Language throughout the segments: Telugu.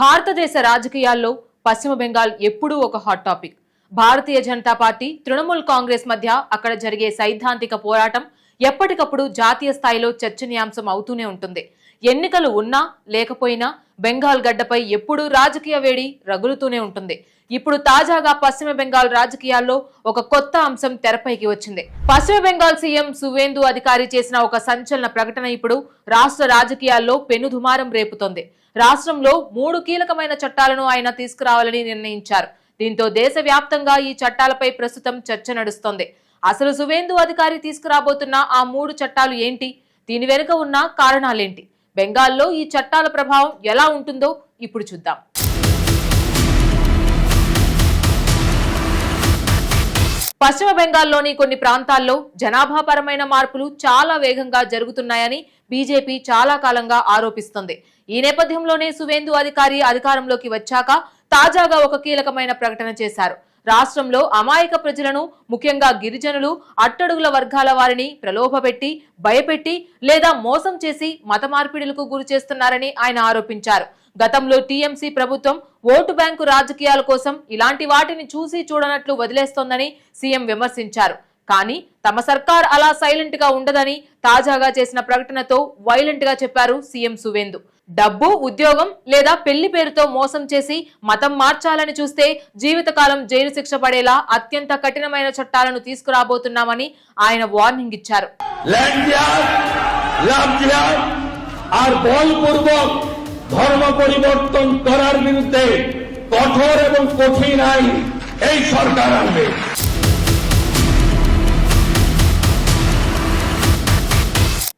భారతదేశ రాజకీయాల్లో పశ్చిమ బెంగాల్ ఎప్పుడూ ఒక hot topic. Bharatiya Janata party, Trinamool Congress మధ్య అక్కడ జరిగే సైద్ధాంతిక పోరాటం ఎప్పటికప్పుడు జాతీయ స్థాయిలో చర్చనీయాంశం అవుతూనే ఉంటుంది. ఎన్నికలు ఉన్నా లేకపోయినా బెంగాల్ గడ్డపై ఎప్పుడూ రాజకీయ వేడి రగులుతూనే ఉంటుంది. ఇప్పుడు తాజాగా పశ్చిమ బెంగాల్ రాజకీయాల్లో ఒక కొత్త అంశం తెరపైకి వచ్చింది. పశ్చిమ బెంగాల్ సీఎం సువేందు అధికారి చేసిన ఒక సంచలన ప్రకటన ఇప్పుడు రాష్ట్ర రాజకీయాల్లో పెనుదుమారం రేపుతోంది. రాష్ట్రంలో 3 కీలకమైన చట్టాలను ఆయన తీసుకురావాలని నిర్ణయించారు. దీంతో దేశవ్యాప్తంగా ఈ చట్టాలపై ప్రస్తుతం చర్చ నడుస్తోంది. అసలు సువేందు అధికారి తీసుకురాబోతున్న ఆ 3 చట్టాలు ఏంటి? దీని వెనుక ఉన్న కారణాలేంటి? బెంగాల్లో ఈ చట్టాల ప్రభావం ఎలా ఉంటుందో ఇప్పుడు చూద్దాం. పశ్చిమ బెంగాల్లోని కొన్ని ప్రాంతాల్లో జనాభాపరమైన మార్పులు చాలా వేగంగా జరుగుతున్నాయని బీజేపీ చాలా కాలంగా ఆరోపిస్తుంది. ఈ నేపథ్యంలోనే సువేందు అధికారి అధికారంలోకి వచ్చాక తాజాగా ఒక కీలకమైన ప్రకటన చేశారు. రాష్ట్రంలో అమాయక ప్రజలను, ముఖ్యంగా గిరిజనులు, అట్టడుగుల వర్గాల వారిని ప్రలోభపెట్టి, భయపెట్టి లేదా మోసం చేసి మత మార్పిడులకు గురి చేస్తున్నారని ఆయన ఆరోపించారు. గతంలో టీఎంసీ ప్రభుత్వం ఓటు బ్యాంకు రాజకీయాల కోసం ఇలాంటి వాటిని చూసి చూడనట్లు వదిలేస్తోందని సీఎం విమర్శించారు. కానీ తమ సర్కార్ అలా సైలెంట్ గా ఉండదని తాజాగా చేసిన ప్రకటనతో వైలెంట్ గా చెప్పారు సీఎం సువేందు. డబ్బు, ఉద్యోగం లేదా పెళ్లి పేరుతో మోసం చేసి మతం మార్చాలని చూస్తే జీవితకాలం జైలు శిక్ష పడేలా అత్యంత కఠినమైన చట్టాలను తీసుకురాబోతున్నామని ఆయన వార్నింగ్ ఇచ్చారు. ধর্ম পরিবর্তন করার বিরুদ্ধে কঠোর এবং কঠিন আইন এই সরকার আনবে।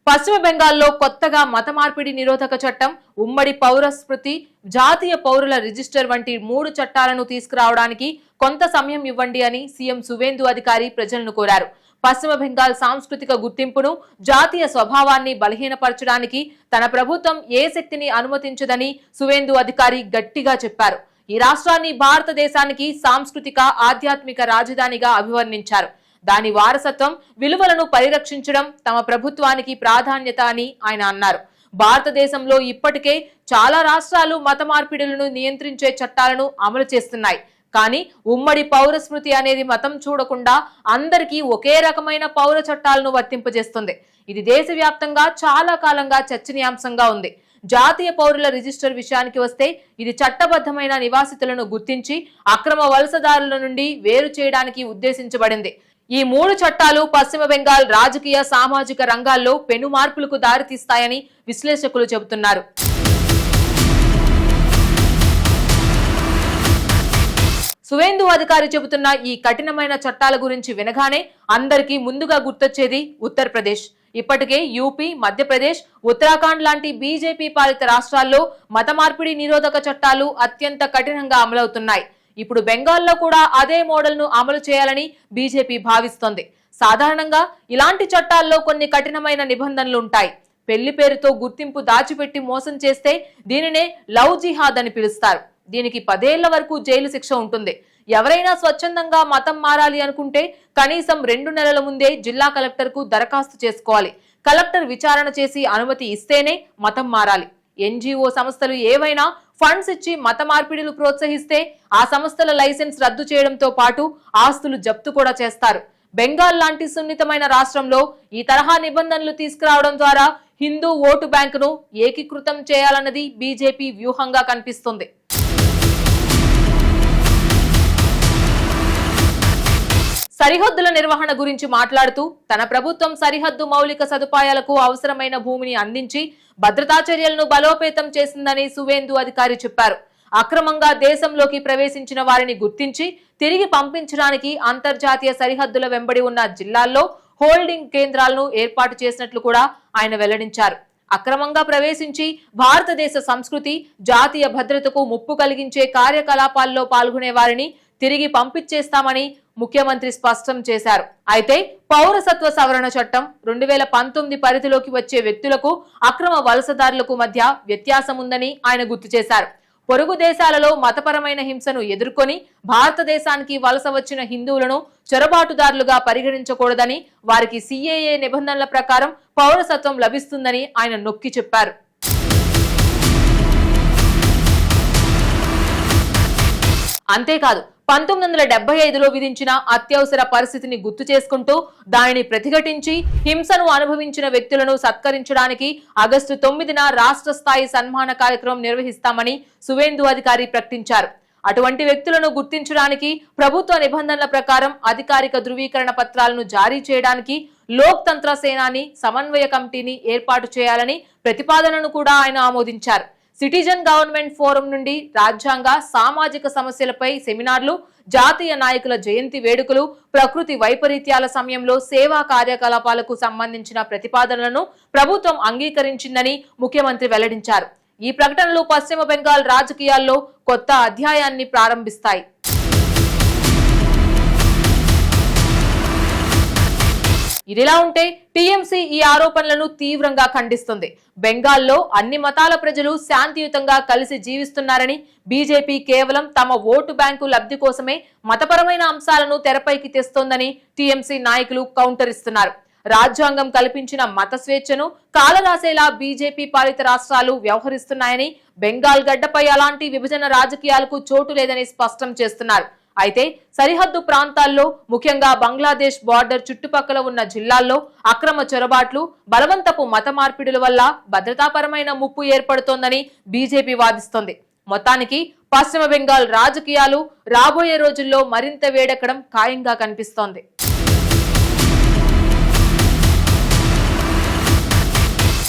పశ్చిమ బెంగాల్లో కొత్తగా మత మార్పిడి నిరోధక చట్టం, ఉమ్మడి పౌర స్మృతి, జాతీయ పౌరుల రిజిస్టర్ వంటి 3 చట్టాలను తీసుకురావడానికి కొంత సమయం ఇవ్వండి అని సీఎం సువేందు అధికారి ప్రజలను కోరారు. పశ్చిమ బెంగాల్ సాంస్కృతిక గుర్తింపును, జాతీయ స్వభావాన్ని బలహీనపరచడానికి తన ప్రభుత్వం ఏ శక్తిని అనుమతించదని సువేందు అధికారి గట్టిగా చెప్పారు. ఈ రాష్ట్రాన్ని భారతదేశానికి సాంస్కృతిక, ఆధ్యాత్మిక రాజధానిగా అభివర్ణించారు. దాని వారసత్వం, విలువలను పరిరక్షించడం తమ ప్రభుత్వానికి ప్రాధాన్యత అని ఆయన అన్నారు. భారతదేశంలో ఇప్పటికే చాలా రాష్ట్రాలు మత మార్పిడులను నియంత్రించే చట్టాలను అమలు చేస్తున్నాయి. కానీ ఉమ్మడి పౌర స్మృతి అనేది మతం చూడకుండా అందరికీ ఒకే రకమైన పౌర చట్టాలను వర్తింపజేస్తుంది. ఇది దేశవ్యాప్తంగా చాలా కాలంగా చర్చనీయాంశంగా ఉంది. జాతీయ పౌరుల రిజిస్టర్ విషయానికి వస్తే ఇది చట్టబద్ధమైన నివాసితులను గుర్తించి అక్రమ వలసదారుల నుండి వేరు చేయడానికి ఉద్దేశించబడింది. ఈ 3 చట్టాలు పశ్చిమ బెంగాల్ రాజకీయ, సామాజిక రంగాల్లో పెను మార్పులకు దారితీస్తాయని విశ్లేషకులు చెబుతున్నారు. సువేందు అధికారి చెబుతున్న ఈ కఠినమైన చట్టాల గురించి వినగానే అందరికీ ముందుగా గుర్తొచ్చేది ఉత్తరప్రదేశ్. ఇప్పటికే యూపీ, మధ్యప్రదేశ్, ఉత్తరాఖండ్ లాంటి బీజేపీ పాలిత రాష్ట్రాల్లో మత మార్పిడి నిరోధక చట్టాలు అత్యంత కఠినంగా అమలవుతున్నాయి. ఇప్పుడు బెంగాల్లో కూడా అదే మోడల్ ను అమలు చేయాలని బీజేపీ భావిస్తోంది. సాధారణంగా ఇలాంటి చట్టాల్లో కొన్ని కఠినమైన నిబంధనలు ఉంటాయి. పెళ్లి పేరుతో గుర్తింపు దాచిపెట్టి మోసం చేస్తే దీనినే లవ్ జిహాద్ అని పిలుస్తారు. దీనికి 10 ఏళ్ల వరకు జైలు శిక్ష ఉంటుంది. ఎవరైనా స్వచ్ఛందంగా మతం మారాలి అనుకుంటే కనీసం 2 నెలల ముందే జిల్లా కలెక్టర్ కు దరఖాస్తు చేసుకోవాలి. కలెక్టర్ విచారణ చేసి అనుమతి ఇస్తేనే మతం మారాలి. ఎన్జీఓ సంస్థలు ఏవైనా ఫండ్స్ ఇచ్చి మత మార్పిడిలు ప్రోత్సహిస్తే ఆ సంస్థల లైసెన్స్ రద్దు చేయడంతో పాటు ఆస్తులు జప్తు కూడా చేస్తారు. బెంగాల్ లాంటి సున్నితమైన రాష్ట్రంలో ఈ తరహా నిబంధనలు తీసుకురావడం ద్వారా హిందూ ఓటు బ్యాంకును ఏకీకృతం చేయాలన్నది బీజేపీ వ్యూహంగా కనిపిస్తుంది. సరిహద్దుల నిర్వహణ గురించి మాట్లాడుతూ తన ప్రభుత్వం సరిహద్దు మౌలిక సదుపాయాలకు అవసరమైన భూమిని అందించి భద్రతా చర్యలను బలోపేతం చేసిందని సువేందు అధికారి చెప్పారు. అక్రమంగా దేశంలోకి ప్రవేశించిన వారిని గుర్తించి తిరిగి పంపించడానికి అంతర్జాతీయ సరిహద్దుల వెంబడి ఉన్న జిల్లాల్లో హోల్డింగ్ కేంద్రాలను ఏర్పాటు చేసినట్లు కూడా ఆయన వెల్లడించారు. అక్రమంగా ప్రవేశించి భారతదేశ సంస్కృతి, జాతీయ భద్రతకు ముప్పు కలిగించే కార్యకలాపాల్లో పాల్గొనే వారిని తిరిగి పంపించేస్తామని ముఖ్యమంత్రి స్పష్టం చేశారు. అయితే పౌరసత్వ సవరణ చట్టం 2019 పరిధిలోకి వచ్చే వ్యక్తులకు, అక్రమ వలసదారులకు మధ్య వ్యత్యాసం ఉందని ఆయన గుర్తు చేశారు. పొరుగు దేశాలలో మతపరమైన హింసను ఎదుర్కొని భారతదేశానికి వలస వచ్చిన హిందువులను చొరబాటుదారులుగా పరిగణించకూడదని, వారికి సిఏఏ నిబంధనల ప్రకారం పౌరసత్వం లభిస్తుందని ఆయన నొక్కి చెప్పారు. అంతేకాదు 1975లో విధించిన అత్యవసర పరిస్థితిని గుర్తు చేసుకుంటూ దానిని ప్రతిఘటించి హింసను అనుభవించిన వ్యక్తులను సత్కరించడానికి ఆగస్టు 9న రాష్ట్ర స్థాయి సన్మాన కార్యక్రమం నిర్వహిస్తామని సువేందు అధికారి ప్రకటించారు. అటువంటి వ్యక్తులను గుర్తించడానికి ప్రభుత్వ నిబంధనల ప్రకారం అధికారిక ధృవీకరణ పత్రాలను జారీ చేయడానికి లోక్ తంత్ర సేనాని సమన్వయ కమిటీని ఏర్పాటు చేయాలని ప్రతిపాదనను కూడా ఆయన ఆమోదించారు. సిటిజన్ గవర్నమెంట్ ఫోరం నుండి రాజ్యాంగ సామాజిక సమస్యలపై సెమినార్లు, జాతీయ నాయకుల జయంతి వేడుకలు, ప్రకృతి వైపరీత్యాల సమయంలో సేవా కార్యకలాపాలకు సంబంధించిన ప్రతిపాదనలను ప్రభుత్వం అంగీకరించిందని ముఖ్యమంత్రి వెల్లడించారు. ఈ ప్రకటనలు పశ్చిమ బెంగాల్ రాజకీయాల్లో కొత్త అధ్యాయాన్ని ప్రారంభిస్తాయి. ఇదిలా ఉంటే టీఎంసీ ఈ ఆరోపణలను తీవ్రంగా ఖండిస్తుంది. బెంగాల్లో అన్ని మతాల ప్రజలు శాంతియుతంగా కలిసి జీవిస్తున్నారని, బీజేపీ కేవలం తమ ఓటు బ్యాంకు లబ్ధి కోసమే మతపరమైన అంశాలను తెరపైకి తెస్తోందని టీఎంసీ నాయకులు కౌంటర్ ఇస్తున్నారు. రాజ్యాంగం కల్పించిన మత స్వేచ్ఛను కాలరాసేలా బీజేపీ పాలిత రాష్ట్రాలు వ్యవహరిస్తున్నాయని, బెంగాల్ గడ్డపై అలాంటి విభజన రాజకీయాలకు చోటు లేదని స్పష్టం చేస్తున్నారు. అయితే సరిహద్దు ప్రాంతాల్లో, ముఖ్యంగా బంగ్లాదేశ్ బార్డర్ చుట్టుపక్కల ఉన్న జిల్లాల్లో అక్రమ చొరబాట్లు, బలవంతపు మత మార్పిడుల వల్ల భద్రతాపరమైన ముప్పు ఏర్పడుతోందని బీజేపీ వాదిస్తోంది. మొత్తానికి పశ్చిమ బెంగాల్ రాజకీయాలు రాబోయే రోజుల్లో మరింత వేడెక్కడం ఖాయంగా కనిపిస్తోంది.